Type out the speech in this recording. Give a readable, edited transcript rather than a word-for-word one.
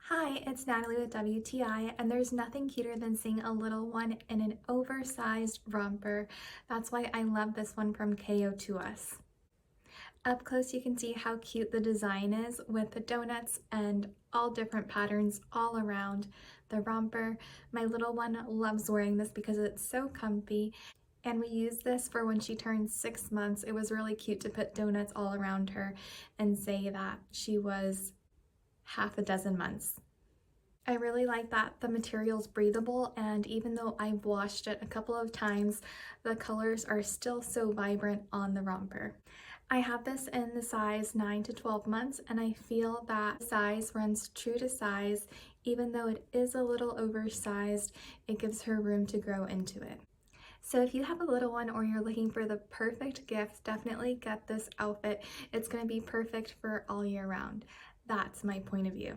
Hi, it's Natalie with WTI, and there's nothing cuter than seeing a little one in an oversized romper. That's why I love this one from Kayotuas. Up close you can see how cute the design is with the donuts and all different patterns all around the romper. My little one loves wearing this because it's so comfy, and we used this for when she turned 6 months. It was really cute to put donuts all around her and say that she was half a dozen months. I really like that the material's breathable, and even though I've washed it a couple of times, the colors are still so vibrant on the romper. I have this in the size 9 to 12 months, and I feel that size runs true to size. Even though it is a little oversized, it gives her room to grow into it. So if you have a little one or you're looking for the perfect gift, definitely get this outfit. It's going to be perfect for all year round. That's my point of view.